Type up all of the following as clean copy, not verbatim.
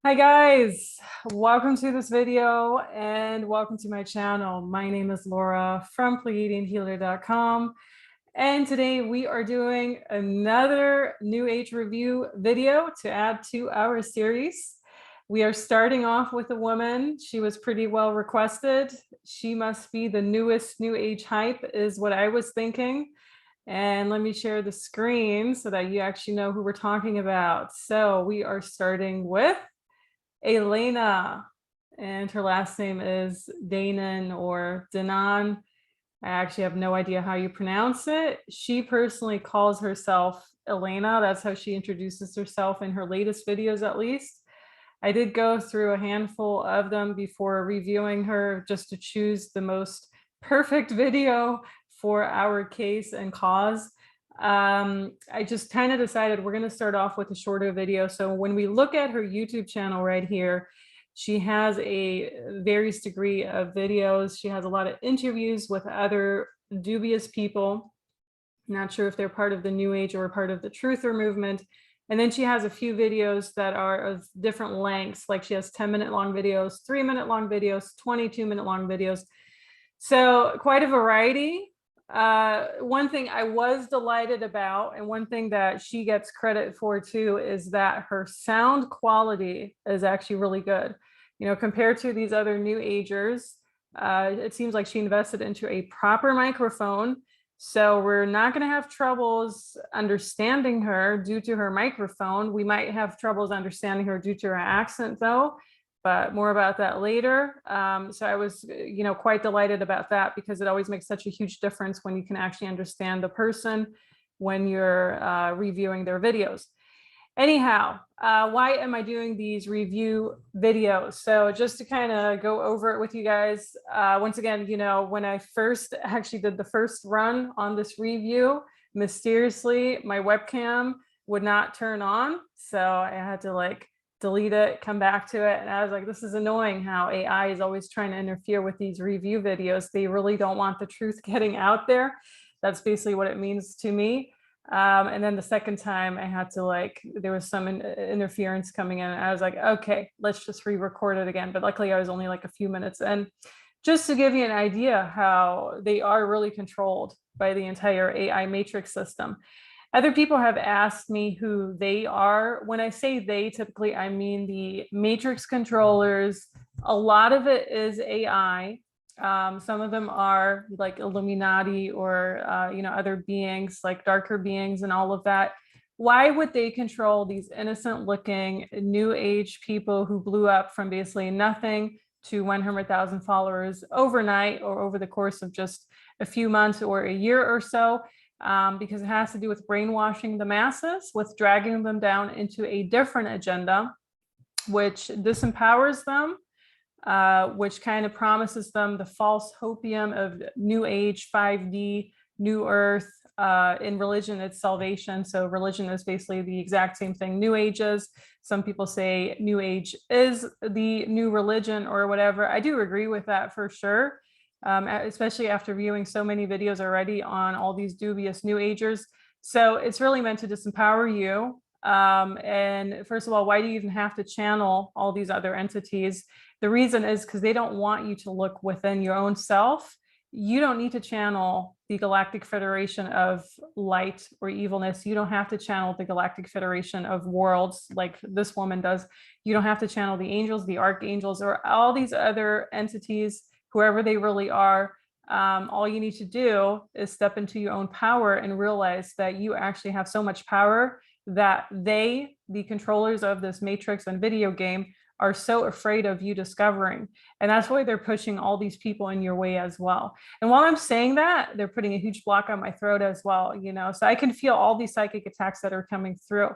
Hi guys, welcome to this video and welcome to my channel. My name is Laura from PleiadianHealer.com, and today we are doing another New Age review video to add to our series. We are starting off with a woman. She was pretty well requested. She must be the newest New Age hype is what I was thinking. And let me share the screen so that you actually know who we're talking about. So we are starting with Elena, and her last name is Danaan or Danaan. I actually have no idea how you pronounce it. She personally calls herself Elena. That's how she introduces herself in her latest videos, at least. I did go through a handful of them before reviewing her just to choose the most perfect video for our case and cause. I just kind of decided we're going to start off with a shorter video. So when we look at her YouTube channel right here, she has a various degree of videos. She has a lot of interviews with other dubious people. Not sure if they're part of the New Age or part of the Truther movement. And then she has a few videos that are of different lengths, like she has 10-minute long videos, 3-minute long videos, 22-minute long videos. So quite a variety. One thing I was delighted about, and one thing that she gets credit for too, is that her sound quality is actually really good. You know, compared to these other New Agers, it seems like she invested into a proper microphone. So we're not going to have troubles understanding her due to her microphone. We might have troubles understanding her due to her accent though, but more about that later. So I was, quite delighted about that because it always makes such a huge difference when you can actually understand the person when you're reviewing their videos. Anyhow, why am I doing these review videos? So just to kind of go over it with you guys, once again, when I first actually did the first run on this review, mysteriously, my webcam would not turn on. So I had to delete it, come back to it. And I was like, this is annoying how AI is always trying to interfere with these review videos. They really don't want the truth getting out there. That's basically what it means to me. And then the second time I had to there was some interference coming in. And I was like, okay, let's just re-record it again. But luckily I was only like a few minutes in. Just to give you an idea how they are really controlled by the entire AI matrix system. Other people have asked me who they are. When I say they, typically I mean the matrix controllers. A lot of it is AI. Some of them are like Illuminati or other beings like darker beings and all of that. Why would they control these innocent looking New Age people who blew up from basically nothing to 100,000 followers overnight or over the course of just a few months or a year or so? Because it has to do with brainwashing the masses, with dragging them down into a different agenda, which disempowers them, which kind of promises them the false hopium of New Age, 5D, New Earth. In religion, it's salvation. So religion is basically the exact same thing New Age is. Some people say New Age is the new religion or whatever. I do agree with that for sure. Especially after viewing so many videos already on all these dubious New Agers. So it's really meant to disempower you. And first of all, why do you even have to channel all these other entities? The reason is because they don't want you to look within your own self. You don't need to channel the Galactic Federation of Light or Evilness. You don't have to channel the Galactic Federation of Worlds like this woman does. You don't have to channel the angels, the archangels, or all these other entities, whoever they really are. All you need to do is step into your own power and realize that you actually have so much power that they, the controllers of this matrix and video game, are so afraid of you discovering. And that's why they're pushing all these people in your way as well. And while I'm saying that, they're putting a huge block on my throat as well, so I can feel all these psychic attacks that are coming through.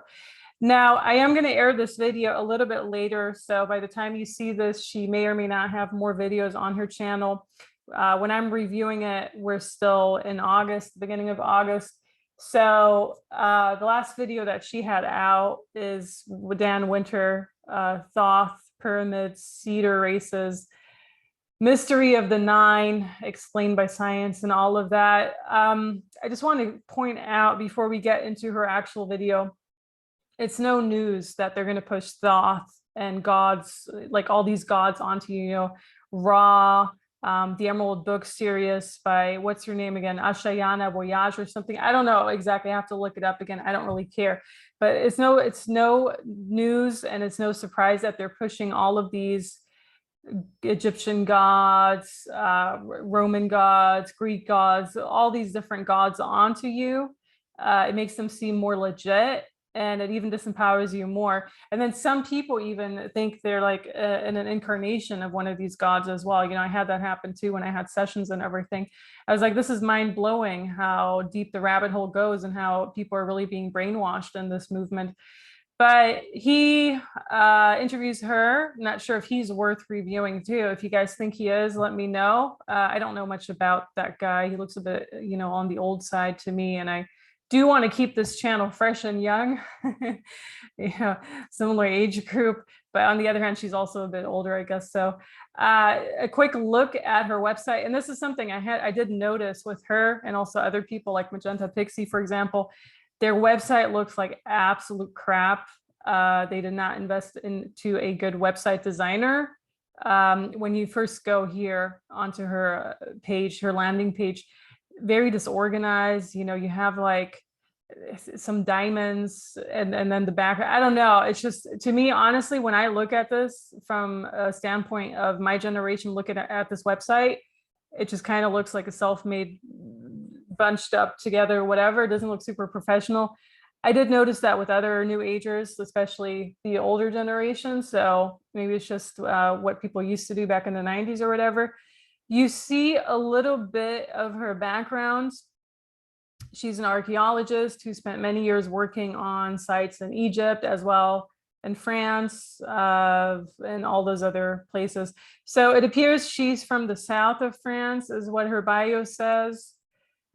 Now, I am going to air this video a little bit later. So by the time you see this, she may or may not have more videos on her channel. When I'm reviewing it, we're still in August, beginning of August. So the last video that she had out is Dan Winter, Thoth, Pyramids, Cedar Races, Mystery of the Nine, Explained by Science, and all of that. I just want to point out before we get into her actual video, it's no news that they're going to push Thoth and gods, like all these gods onto you, you know, Ra, the Emerald Book series by, what's her name again, Ashayana Voyage or something. I don't know exactly. I have to look it up again. I don't really care, but it's no news, and it's no surprise that they're pushing all of these Egyptian gods, Roman gods, Greek gods, all these different gods onto you. It makes them seem more legit, and it even disempowers you more. And then some people even think they're like in an incarnation of one of these gods as well. You know, I had that happen too when I had sessions and everything. I was like, this is mind blowing how deep the rabbit hole goes and how people are really being brainwashed in this movement. But he interviews her. Not sure if he's worth reviewing too. If you guys think he is, let me know. I don't know much about that guy. He looks a bit, you know, on the old side to me, and I do want to keep this channel fresh and young. Yeah, similar age group. But on the other hand, she's also a bit older, I guess. So a quick look at her website. And this is something I did notice with her and also other people like Magenta Pixie, for example. Their website looks like absolute crap. They did not invest into a good website designer. When you first go here onto her page, her landing page, very disorganized. You know, you have like some diamonds and then the back. I don't know. It's just, to me, honestly, when I look at this from a standpoint of my generation looking at this website, it just kind of looks like a self-made, bunched up together, whatever. It doesn't look super professional. I did notice that with other new agers, especially the older generation. So maybe it's just what people used to do back in the 90s or whatever. You see a little bit of her background. She's an archaeologist who spent many years working on sites in Egypt as well, in France, and all those other places. So it appears she's from the south of France, is what her bio says.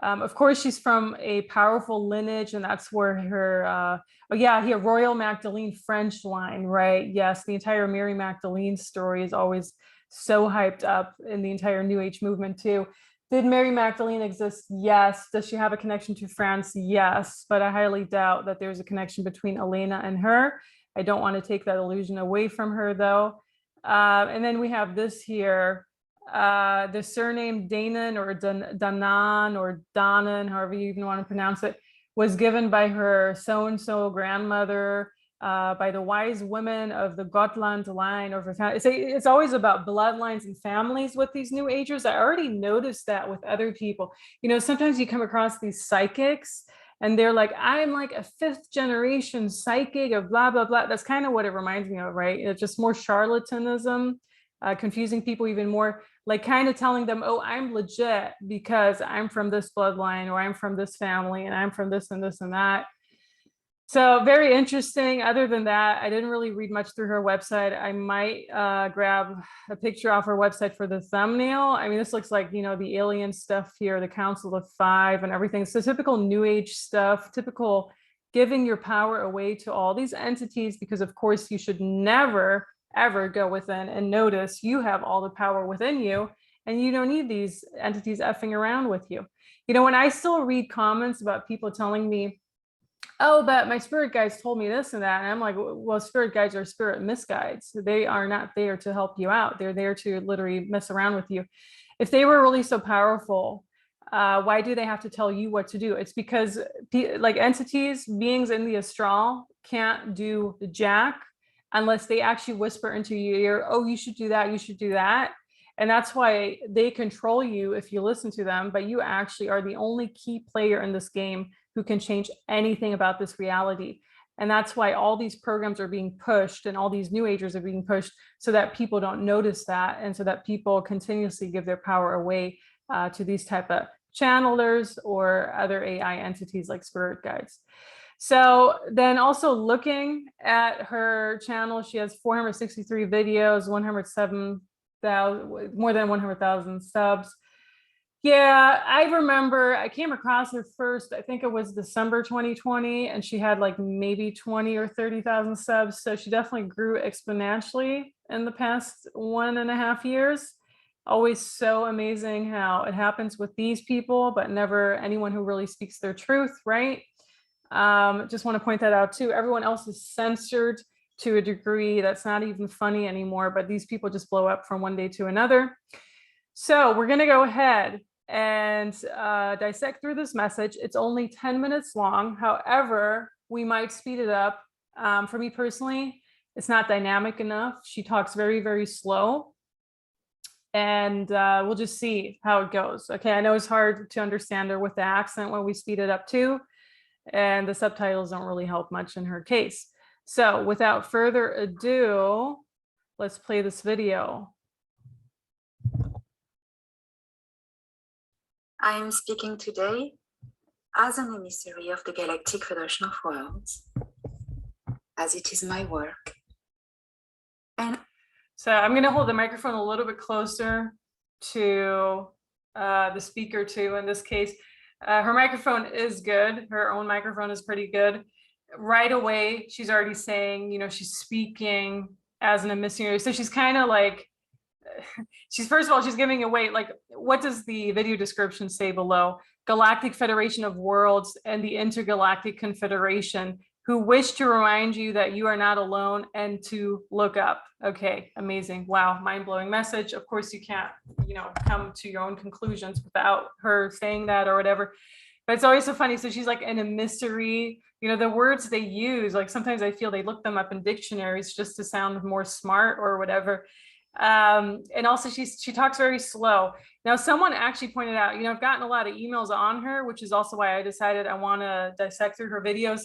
Of course, she's from a powerful lineage, and that's where her, oh yeah, here, Royal Magdalene French line, right? Yes, the entire Mary Magdalene story is always so hyped up in the entire New Age movement too. Did Mary Magdalene exist? Yes. Does she have a connection to France? Yes, but I highly doubt that there's a connection between Elena and her. I don't want to take that illusion away from her though. And then we have this here. The surname Danaan or Danaan or Danaan, however you even want to pronounce it, was given by her so-and-so grandmother, by the wise women of the Gotland line of her family. It's always about bloodlines and families with these new agers. I already noticed that with other people. You know, sometimes you come across these psychics and they're like, I'm like a 5th generation psychic of blah, blah, blah. That's kind of what it reminds me of, right? It's just more charlatanism, confusing people even more, like kind of telling them, oh, I'm legit because I'm from this bloodline, or I'm from this family, and I'm from this and this and that. So very interesting. Other than that, I didn't really read much through her website. I might grab a picture off her website for the thumbnail. I mean, this looks like, you know, the alien stuff here, the Council of Five and everything. So typical New Age stuff, typical giving your power away to all these entities, because of course you should never, ever go within and notice you have all the power within you, and you don't need these entities effing around with you. You know, when I still read comments about people telling me, oh, but my spirit guides told me this and that, and I'm like, well, spirit guides are spirit misguides. They are not there to help you out. They're there to literally mess around with you. If they were really so powerful, why do they have to tell you what to do? It's because like entities, beings in the astral can't do the jack unless they actually whisper into your ear, oh, you should do that, you should do that. And that's why they control you if you listen to them, but you actually are the only key player in this game who can change anything about this reality. And that's why all these programs are being pushed and all these new agers are being pushed, so that people don't notice that, and so that people continuously give their power away to these type of channelers or other AI entities like spirit guides. So then also looking at her channel, she has 463 videos, 107,000, more than 100,000 subs. Yeah, I remember I came across her first, I think it was December 2020, and she had like maybe 20 or 30,000 subs. So she definitely grew exponentially in the past 1.5 years. Always so amazing how it happens with these people, but never anyone who really speaks their truth, right? Just want to point that out too. Everyone else is censored. to a degree that's not even funny anymore, but these people just blow up from one day to another. So we're going to go ahead and dissect through this message. It's only 10 minutes long. However, we might speed it up. For me personally, it's not dynamic enough. She talks very, very slow. And we'll just see how it goes. Okay, I know it's hard to understand her with the accent when we speed it up too. And the subtitles don't really help much in her case. So without further ado, let's play this video. I am speaking today as an emissary of the Galactic Federation of Worlds, as it is my work. And so I'm going to hold the microphone a little bit closer to the speaker too. In this case, her microphone is good. Her own microphone is pretty good. Right away, she's already saying, you know, she's speaking as an emissary. So she's kind of like, first of all, she's giving away, like, what does the video description say below? Galactic Federation of Worlds and the Intergalactic Confederation, who wish to remind you that you are not alone and to look up. Okay, amazing. Wow, mind-blowing message. Of course, you can't, you know, come to your own conclusions without her saying that or whatever. But it's always so funny. So she's like in a mystery, you know, the words they use, like sometimes I feel they look them up in dictionaries just to sound more smart or whatever. And also she talks very slow. Now, someone actually pointed out, you know, I've gotten a lot of emails on her, which is also why I decided I want to dissect through her videos.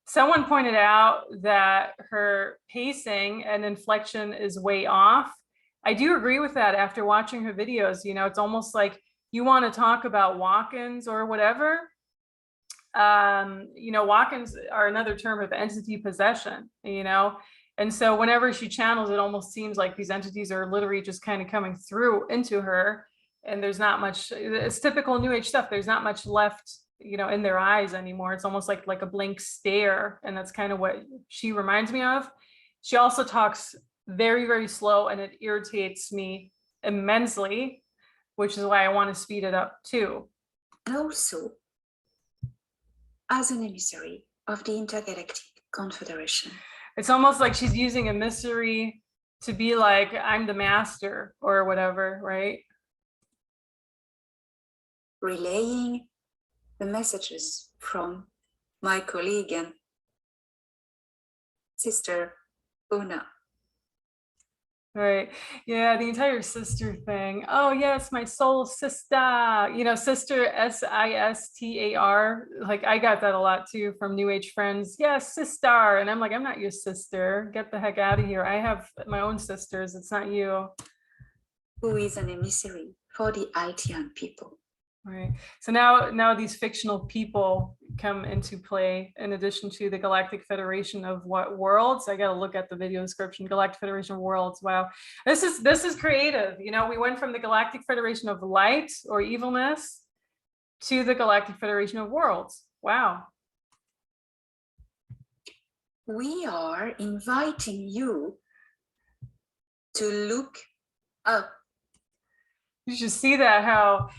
Someone pointed out that her pacing and inflection is way off. I do agree with that after watching her videos. You know, it's almost like you want to talk about walk-ins or whatever. You know, walk-ins are another term of entity possession, you know. And so whenever she channels, it almost seems like these entities are literally just kind of coming through into her. And there's not much, it's typical New Age stuff. There's not much left, you know, in their eyes anymore. It's almost like a blank stare. And that's kind of what she reminds me of. She also talks very, very slow, and it irritates me immensely, which is why I want to speed it up too. And also, as an emissary of the Intergalactic Confederation. It's almost like she's using a mystery to be like, I'm the master or whatever, right? Relaying the messages from my colleague and sister, Una. Right. Yeah, the entire sister thing. Oh, yes, my soul sister. You know, sister, SISTAR. Like, I got that a lot too from New Age friends. Yes, sister. And I'm like, I'm not your sister. Get the heck out of here. I have my own sisters. It's not you. Who is an emissary for the Haitian people. Right. So now these fictional people come into play in addition to the Galactic Federation of what worlds? I got to look at the video description. Galactic Federation of Worlds. Wow. This is creative. You know, we went from the Galactic Federation of Light or evilness to the Galactic Federation of Worlds. Wow. We are inviting you to look up. You should see that, how,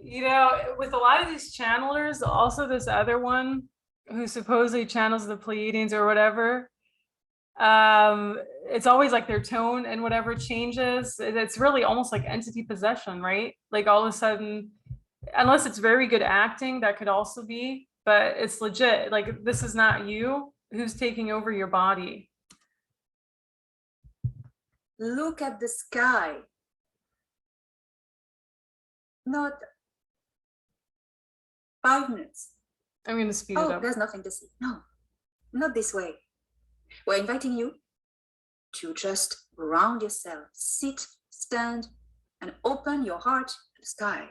you know, with a lot of these channelers, also this other one who supposedly channels the Pleiadians or whatever, it's always like their tone and whatever changes. It's really almost like entity possession, right? Like all of a sudden, unless it's very good acting, that could also be, but it's legit. Like, this is not you. Who's taking over your body? Look at the sky. Not 5 minutes. I'm going to speed it up. There's nothing to see. No, not this way. We're inviting you to just ground yourself, sit, stand, and open your heart to the sky.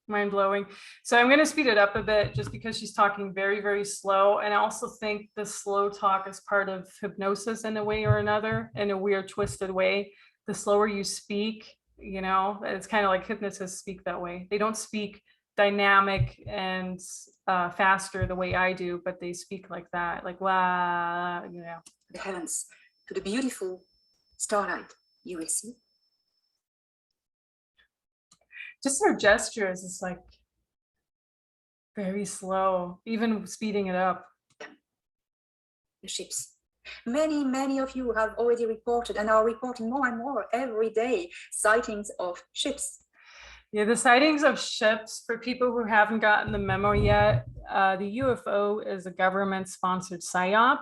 Mind-blowing. So I'm going to speed it up a bit just because she's talking very, very slow. And I also think the slow talk is part of hypnosis in a way or another, in a weird, twisted way. The slower you speak, you know, it's kind of like hypnotists speak that way. They don't speak dynamic and faster the way I do, but they speak like that, like, wow, you know. The heavens, to the beautiful starlight you will see. Just her gestures is like very slow, even speeding it up. The ships Many of you have already reported and are reporting more and more every day sightings of ships. Yeah, the sightings of ships, for people who haven't gotten the memo yet, the UFO is a government-sponsored psyop.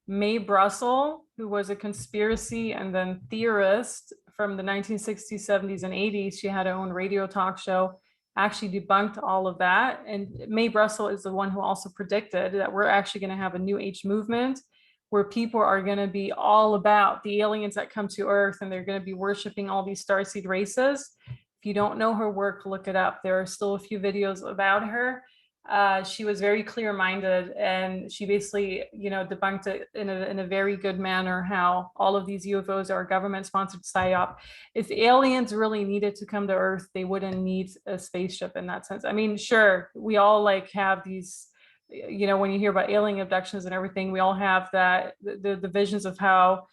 Mae Brussel, who was a conspiracy and then theorist from the 1960s, 70s, and 80s, she had her own radio talk show, actually debunked all of that. And Mae Brussel is the one who also predicted that we're actually going to have a new age movement where people are going to be all about the aliens that come to Earth, and they're going to be worshiping all these starseed races. If you don't know her work, look it up. There are still a few videos about her. She was very clear-minded, and she basically, debunked it in a very good manner, how all of these UFOs are government-sponsored psyop. If aliens really needed to come to Earth, they wouldn't need a spaceship in that sense. I mean, sure, we all have these, when you hear about alien abductions and everything, we all have that, the visions of how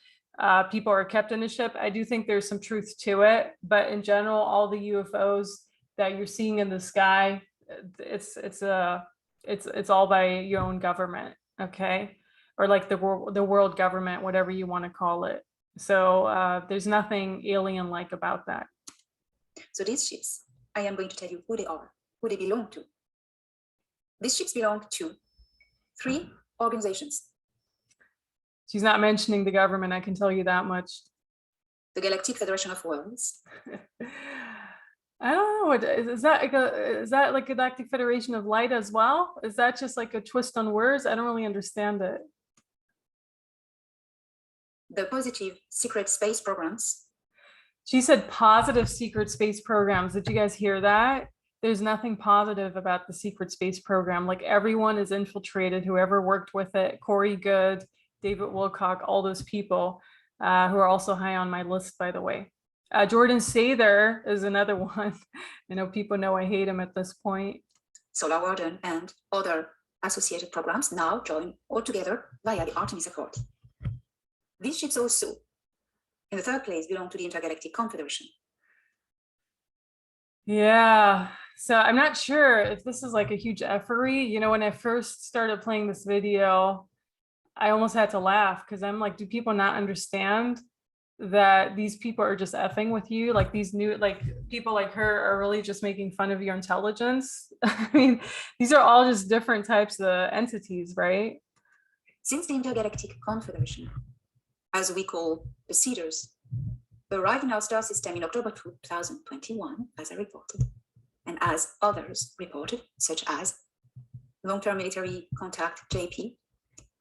people are kept in a ship. I do think there's some truth to it, but in general, all the UFOs that you're seeing in the sky, it's all by your own government, okay, or like the world government, whatever you want to call it. So there's nothing alien-like about that. So these ships, I am going to tell you who they are, who they belong to. These ships belong to 3 organizations. She's not mentioning the government, I can tell you that much. The Galactic Federation of Worlds. I don't know. Is that like Galactic Federation of Light as well? Is that just like a twist on words? I don't really understand it. The positive secret space programs. She said positive secret space programs. Did you guys hear that? There's nothing positive about the secret space program. Like, everyone is infiltrated, whoever worked with it, Corey Good, David Wilcock, all those people who are also high on my list, by the way. Jordan Sather is another one. I know people know I hate him at this point. Solar Warden and other associated programs now join all together via the Artemis Accord. These ships also, in the 3rd place, belong to the Intergalactic Confederation. Yeah, so I'm not sure if this is like a huge effery. When I first started playing this video, I almost had to laugh because I'm like, do people not understand that these people are just effing with you? Like, these new, people like her are really just making fun of your intelligence. I mean, these are all just different types of entities, right? Since the Intergalactic Confederation, as we call the Cedars, arrived in our star system in October 2021, as I reported, and as others reported, such as long-term military contact JP,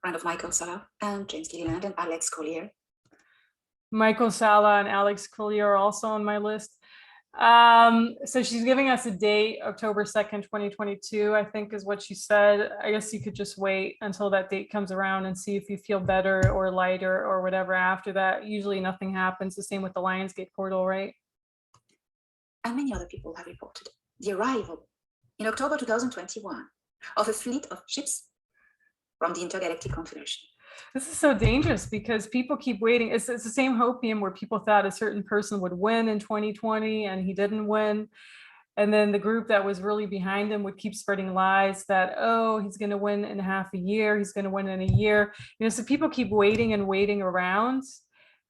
friend of Michael Sala and James Gilliland and Alex Collier. Michael Sala and Alex Collier are also on my list. So she's giving us a date, October 2nd, 2022, I think is what she said. I guess you could just wait until that date comes around and see if you feel better or lighter or whatever after that. Usually nothing happens. The same with the Lionsgate portal, right? And many other people have reported the arrival in October 2021 of a fleet of ships from the Intergalactic Confederation. This is so dangerous because people keep waiting. It's the same hopium where people thought a certain person would win in 2020 and he didn't win. And then the group that was really behind him would keep spreading lies that, oh, he's going to win in half a year. He's going to win in a year. So people keep waiting and waiting around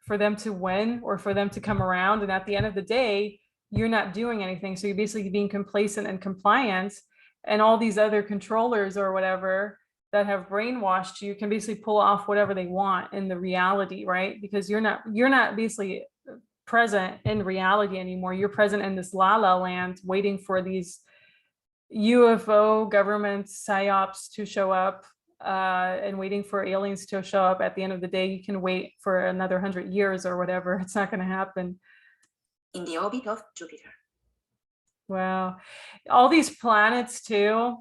for them to win or for them to come around. And at the end of the day, you're not doing anything. So you're basically being complacent and compliant. And all these other controllers or whatever that have brainwashed you can basically pull off whatever they want in the reality, right? Because you're not basically present in reality anymore. You're present in this la la land waiting for these UFO government psyops to show up and waiting for aliens to show up. At the end of the day, you can wait for another 100 years or whatever. It's not going to happen. In the orbit of Jupiter. Wow. All these planets too.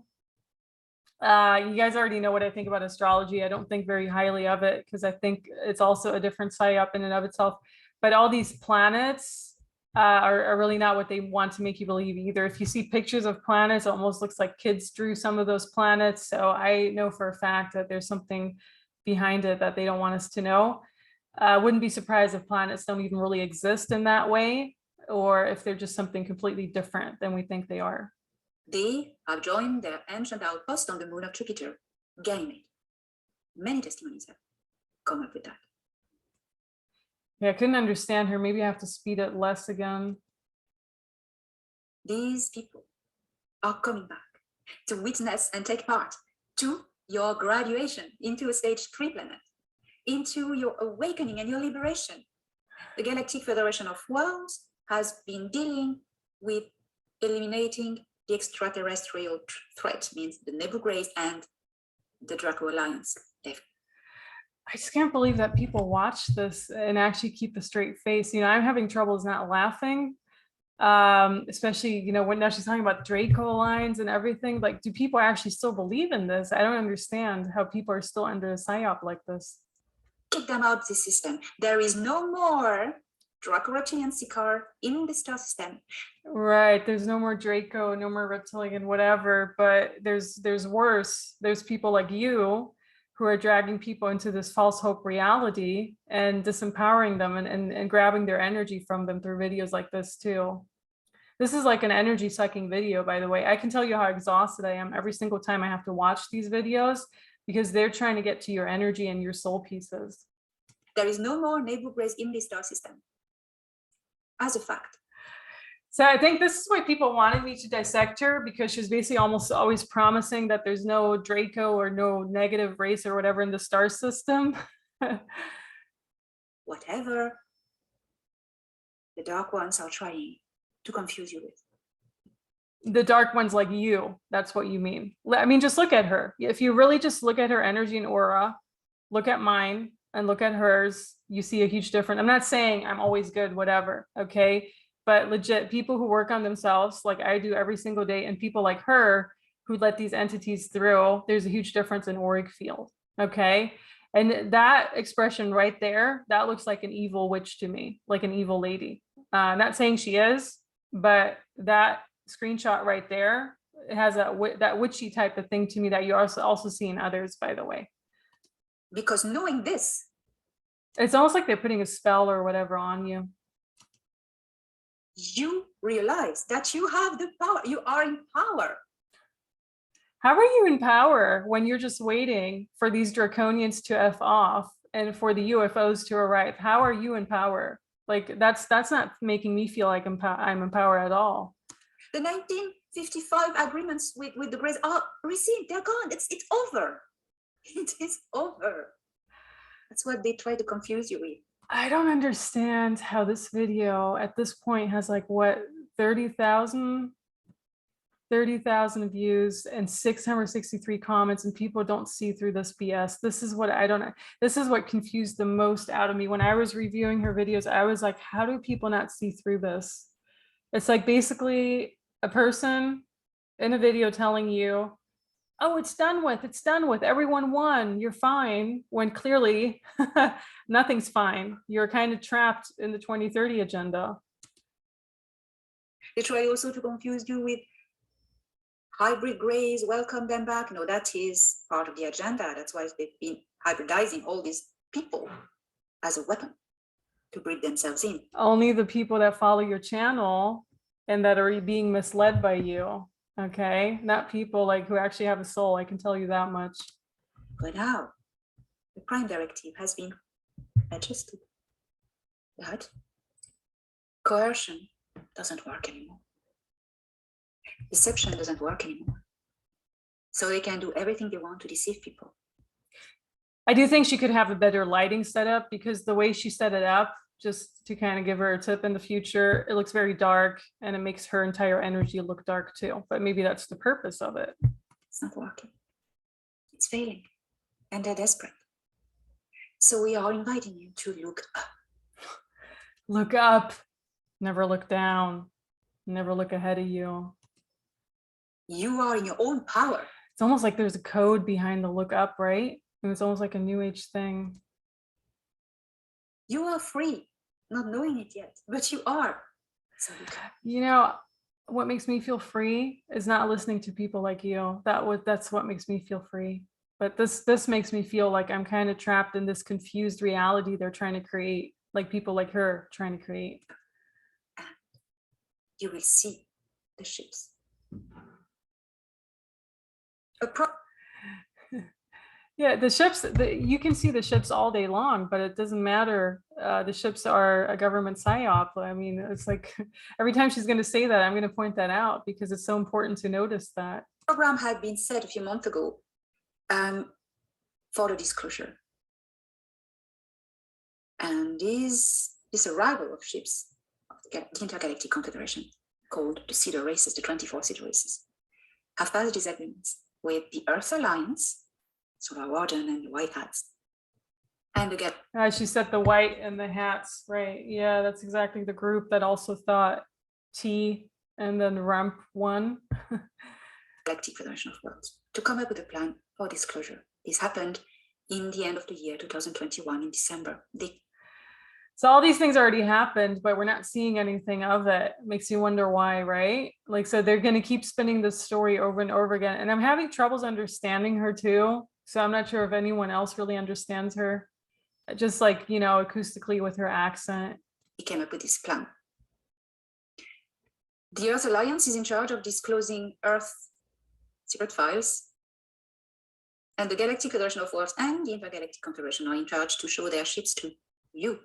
You guys already know what I think about astrology. I don't think very highly of it because I think it's also a different psyop in and of itself. But all these planets are really not what they want to make you believe either. If you see pictures of planets, it almost looks like kids drew some of those planets. So I know for a fact that there's something behind it that they don't want us to know. I wouldn't be surprised if planets don't even really exist in that way, or if they're just something completely different than we think they are. They have joined their ancient outpost on the moon of Jupiter, Ganymede. Many testimonies have. come up with that. Yeah, I couldn't understand her. Maybe I have to speed it less again. These people are coming back to witness and take part to your graduation into a stage 3 planet, into your awakening and your liberation. The Galactic Federation of World has been dealing with eliminating the extraterrestrial threat, means the Nebu Grace and the Draco Alliance. I just can't believe that people watch this and actually keep a straight face. You know, I'm having troubles not laughing, especially, you know, when now she's talking about Draco lines and everything. Like, do people actually still believe in this? I don't understand how people are still under a psyop like this. Kick them out of the system. There is no more Draco reptilian Siccar in the star system. Right. There's no more Draco, no more reptilian, whatever. But there's worse. There's people like you who are dragging people into this false hope reality and disempowering them and grabbing their energy from them through videos like this too. This is like an energy sucking video, by the way. I can tell you how exhausted I am every single time I have to watch these videos because they're trying to get to your energy and your soul pieces. There is no more Nebu Grace in the star system. As a fact. So I think this is why people wanted me to dissect her, because she's basically almost always promising that there's no Draco or no negative race or whatever in the star system. Whatever the dark ones are trying to confuse you with. The dark ones like you, that's what you mean. I mean, just look at her. If you really just look at her energy and aura, look at mine and look at hers, you see a huge difference. I'm not saying I'm always good, whatever, okay? But legit, people who work on themselves like I do every single day, and people like her who let these entities through, there's a huge difference in auric field, okay? And that expression right there, that looks like an evil witch to me, like an evil lady. Not saying she is, but that screenshot right there, it has that witchy type of thing to me that you also see in others, by the way. Because knowing this, it's almost like they're putting a spell or whatever on you. You realize that you have the power. You are in power. How are you in power when you're just waiting for these draconians to F off and for the UFOs to arrive? How are you in power? Like, that's not making me feel like I'm in power at all. The 1955 agreements with the Greys are rescinded. They're gone. It's over. It is over. That's what they try to confuse you with. I don't understand how this video at this point has like what, 30,000 views and 663 comments, and people don't see through this BS. This is what this is what confused the most out of me. When I was reviewing her videos, I was like, how do people not see through this? It's like basically a person in a video telling you, oh, it's done with, everyone won, you're fine, when clearly nothing's fine. You're kind of trapped in the 2030 agenda. They try also to confuse you with hybrid Greys, welcome them back. No, that is part of the agenda. That's why they've been hybridizing all these people as a weapon to breed themselves in. Only the people that follow your channel and that are being misled by you. Okay, not people like who actually have a soul. I can tell you that much. But now the Prime Directive has been adjusted. That coercion doesn't work anymore. Deception doesn't work anymore. So they can do everything they want to deceive people. I do think she could have a better lighting setup, because the way she set it up, just to kind of give her a tip in the future, it looks very dark and it makes her entire energy look dark too. But maybe that's the purpose of it. It's not working. It's failing. And they're desperate. So we are inviting you to look up. Look up. Never look down. Never look ahead of you. You are in your own power. It's almost like there's a code behind the look up, right? And it's almost like a new age thing. You are free, not knowing it yet, but you are. So you know, what makes me feel free is not listening to people like you. That's what makes me feel free. But this makes me feel like I'm kind of trapped in this confused reality they're trying to create, like people like her trying to create. And you will see the ships. Yeah, the ships, you can see the ships all day long, but it doesn't matter. The ships are a government psyop. I mean, it's like every time she's going to say that, I'm going to point that out because it's so important to notice that. Program had been set a few months ago for the disclosure. And this arrival of ships of the Intergalactic Confederation, called the Cedar Races, the 24 Cedar Races, have passed these agreements with the Earth Alliance, Solar Warden and the White Hats, and again, She said the white and the hats, right? Yeah, that's exactly the group that also thought T and then Rump won. Galactic Federation of World, to come up with a plan for disclosure. This happened in the end of the year 2021 in December. So all these things already happened, but we're not seeing anything of it. Makes you wonder why, right? Like, so they're going to keep spinning this story over and over again. And I'm having troubles understanding her too. So I'm not sure if anyone else really understands her, just like, you know, acoustically with her accent. He came up with this plan. The Earth Alliance is in charge of disclosing Earth secret files, and the Galactic Federation of Worlds and the Intergalactic Confederation are in charge to show their ships to you.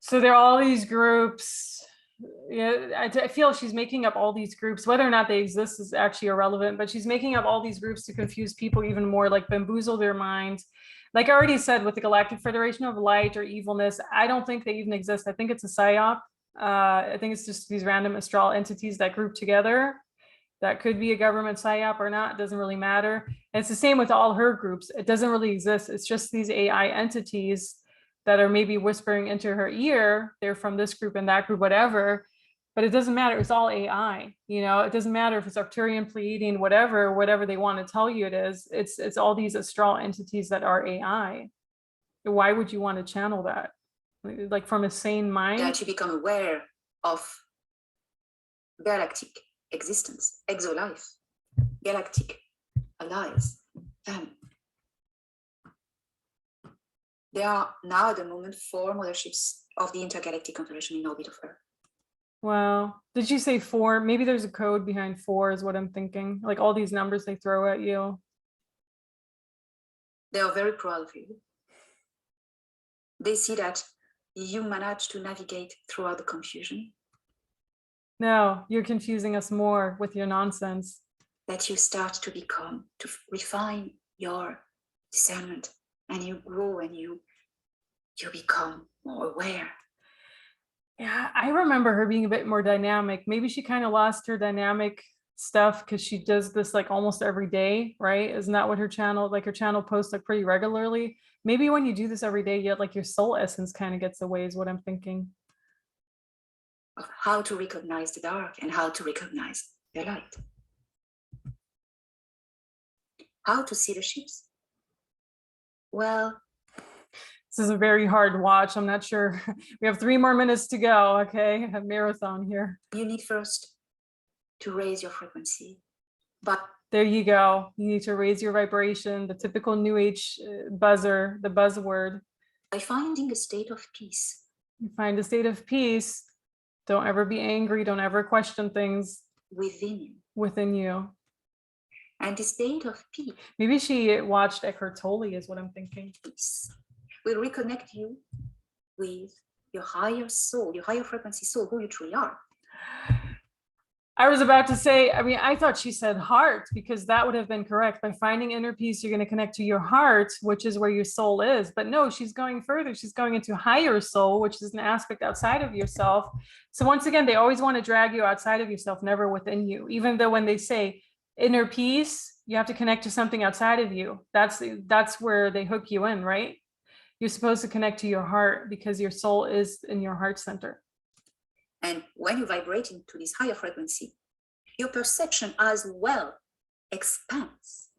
So there are all these groups. Yeah, I feel she's making up all these groups. Whether or not they exist is actually irrelevant, but she's making up all these groups to confuse people even more, like bamboozle their minds. Like I already said, with the Galactic Federation of Light or Evilness, I don't think they even exist. I think it's a psyop. I think it's just these random astral entities that group together. That could be a government psyop or not, it doesn't really matter. And it's the same with all her groups. It doesn't really exist. It's just these AI entities that are maybe whispering into her ear. They're from this group and that group, whatever. But it doesn't matter. It's all AI. You know, it doesn't matter if it's Arcturian, Pleiadian, whatever they want to tell you it is. It's all these astral entities that are AI. Why would you want to channel that? Like from a sane mind? Yeah, to become aware of galactic existence, exolife, galactic allies, family. There are now at the moment 4 motherships of the Intergalactic Confederation in orbit of Earth. Wow. Did you say 4? Maybe there's a code behind 4 is what I'm thinking. Like all these numbers they throw at you. They are very proud of you. They see that you manage to navigate throughout the confusion. No, you're confusing us more with your nonsense. That you start to become, to refine your discernment, and you grow and you become more aware. Yeah, I remember her being a bit more dynamic. Maybe she kind of lost her dynamic stuff because she does this like almost every day, right? Isn't that what her channel, like her channel posts like pretty regularly? Maybe when you do this every day, yet like your soul essence kind of gets away is what I'm thinking. Of how to recognize the dark and how to recognize the light. How to see the ships? Well, this is a very hard watch. I'm not sure. We have 3 more minutes to go. Okay, a marathon here. You need first to raise your frequency. But there you go. You need to raise your vibration, the typical New Age buzzer, the buzzword. By finding a state of peace. You find a state of peace. Don't ever be angry. Don't ever question things. Within you. And the state of peace. Maybe she watched Eckhart Tolle is what I'm thinking. Peace will reconnect you with your higher soul, your higher frequency soul, who you truly are. I was about to say, I mean, I thought she said heart because that would have been correct. By finding inner peace, you're going to connect to your heart, which is where your soul is. But no, she's going further. She's going into higher soul, which is an aspect outside of yourself. So once again, they always want to drag you outside of yourself, never within you. Even though when they say inner peace, you have to connect to something outside of you. That's where they hook you in, right? You're supposed to connect to your heart because your soul is in your heart center. And when you vibrate into this higher frequency, your perception as well expands.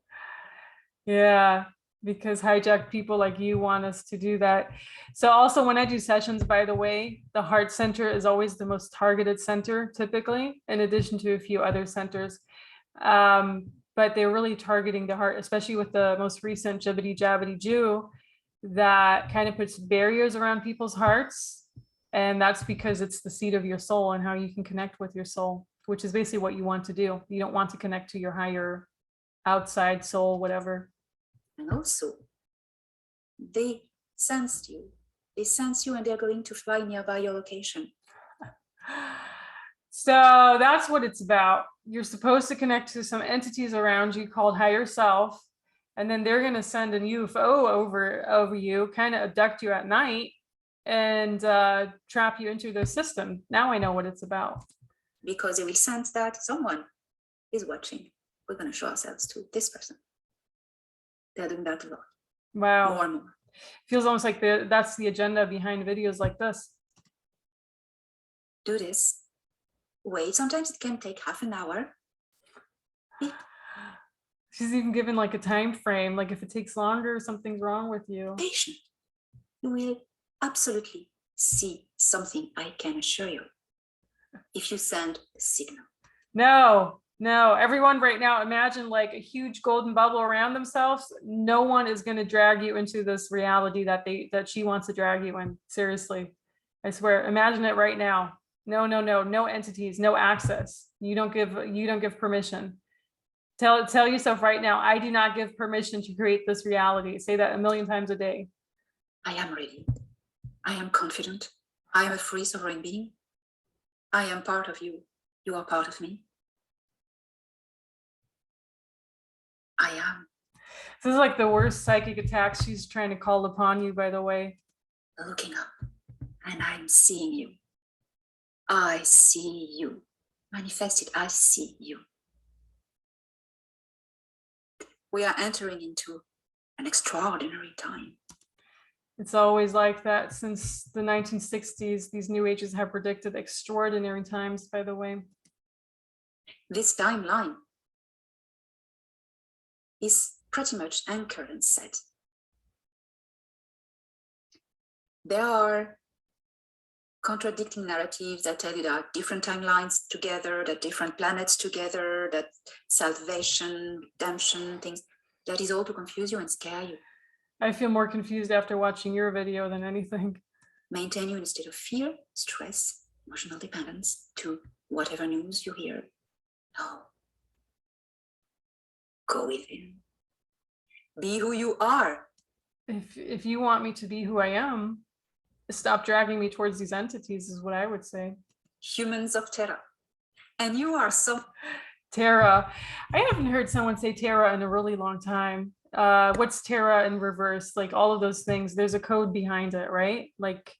Yeah, because hijacked people like you want us to do that. So also when I do sessions, by the way, the heart center is always the most targeted center typically, in addition to a few other centers. But they're really targeting the heart, especially with the most recent Jibbity Jabbity Jew that kind of puts barriers around people's hearts. And that's because it's the seat of your soul and how you can connect with your soul, which is basically what you want to do. You don't want to connect to your higher outside soul, whatever. And also, they sense you. They sense you and they're going to fly nearby your location. So that's what it's about. You're supposed to connect to some entities around you called higher self, and then they're going to send a UFO over you, kind of abduct you at night, and trap you into their system. Now I know what it's about. Because they will sense that someone is watching. We're going to show ourselves to this person. They're doing that a lot. Wow. More and more. Feels almost like that's the agenda behind videos like this. Do this. Wait, sometimes it can take half an hour. She's even given like a time frame, like if it takes longer, something's wrong with you. Patient. You will absolutely see something, I can assure you, if you send a signal. No, everyone right now, imagine like a huge golden bubble around themselves. No one is going to drag you into this reality that she wants to drag you in. Seriously, I swear. Imagine it right now. No entities, no access. You don't give permission. Tell yourself right now, I do not give permission to create this reality. Say that 1,000,000 times a day. I am ready. I am confident. I am a free sovereign being. I am part of you. You are part of me. I am. This is like the worst psychic attacks she's trying to call upon you, by the way. Looking up, and I'm seeing you. I see you. Manifested, I see you. We are entering into an extraordinary time. It's always like that since the 1960s. These new ages have predicted extraordinary times, by the way. This timeline is pretty much anchored and set. There are contradicting narratives that tell you there are different timelines together, that different planets together, that salvation, redemption, things. That is all to confuse you and scare you. I feel more confused after watching your video than anything. Maintain you in a state of fear, stress, emotional dependence to whatever news you hear. No. Go within. Be who you are. If you want me to be who I am, stop dragging me towards these entities is what I would say. Humans of Terra. And you are so... Terra. I haven't heard someone say Terra in a really long time. What's Terra in reverse? Like all of those things, there's a code behind it, right? Like,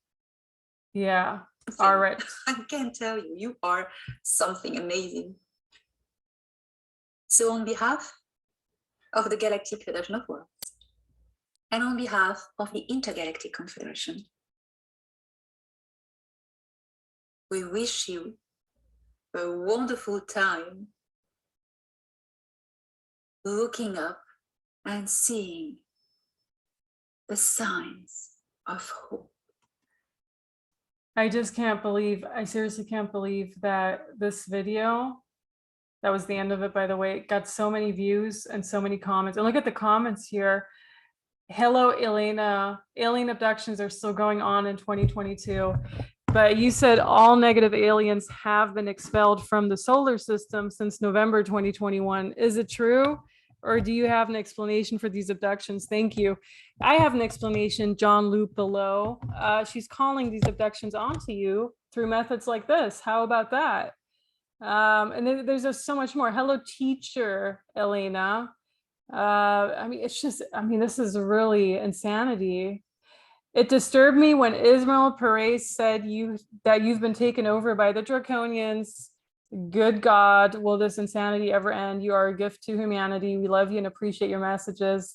yeah. All right. I can tell you, you are something amazing. So on behalf of the Galactic Federation of World, and on behalf of the Intergalactic Confederation, we wish you a wonderful time looking up and seeing the signs of hope. I just can't believe, I seriously can't believe that this video, that was the end of it, by the way, it got so many views and so many comments. And look at the comments here. Hello, Elena. Alien abductions are still going on in 2022. But you said all negative aliens have been expelled from the solar system since November 2021. Is it true? Or do you have an explanation for these abductions? Thank you. I have an explanation, John Loop below. She's calling these abductions onto you through methods like this. How about that? And then there's just so much more. Hello, teacher, Elena. I mean, it's just, I mean, this is really insanity. It disturbed me when Ismail Perez said that you've been taken over by the Draconians. Good God, will this insanity ever end? You are a gift to humanity. We love you and appreciate your messages.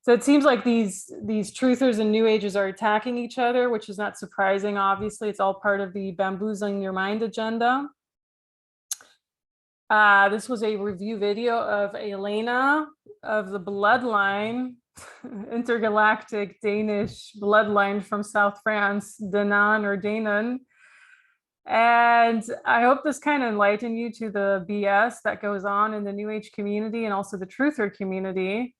So it seems like these truthers and new ages are attacking each other, which is not surprising. Obviously, it's all part of the bamboozling your mind agenda. This was a review video of Elena of the bloodline, intergalactic Danish bloodline from South France, Danaan or Danaan. And I hope this kind of enlightened you to the BS that goes on in the New Age community and also the truther community.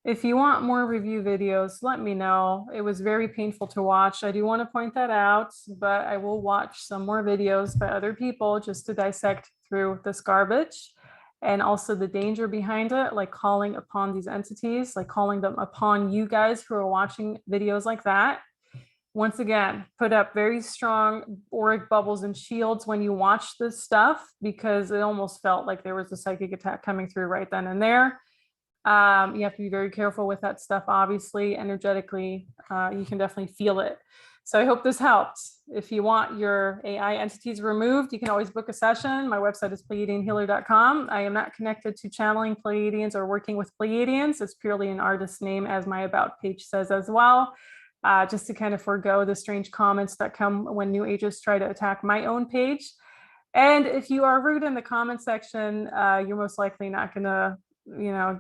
If you want more review videos, let me know. It was very painful to watch. I do want to point that out, but I will watch some more videos by other people just to dissect through this garbage. and also the danger behind it, like calling upon these entities, like calling them upon you guys who are watching videos like that. Once again, put up very strong auric bubbles and shields when you watch this stuff, because it almost felt like there was a psychic attack coming through right then and there. You have to be very careful with that stuff. Obviously, energetically, you can definitely feel it. So I hope this helped. If you want your AI entities removed, you can always book a session. My website is pleiadianhealer.com. I am not connected to channeling Pleiadians or working with Pleiadians. It's purely an artist's name, as my about page says as well. Just to kind of forego the strange comments that come when New Agers try to attack my own page. And if you are rude in the comment section, you're most likely not going to,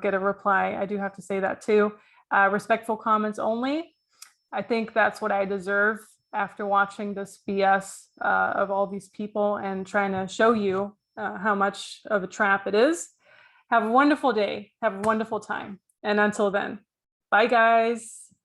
get a reply. I do have to say that too. Respectful comments only. I think that's what I deserve after watching this BS of all these people and trying to show you how much of a trap it is. Have a wonderful day. Have a wonderful time. And until then, bye guys.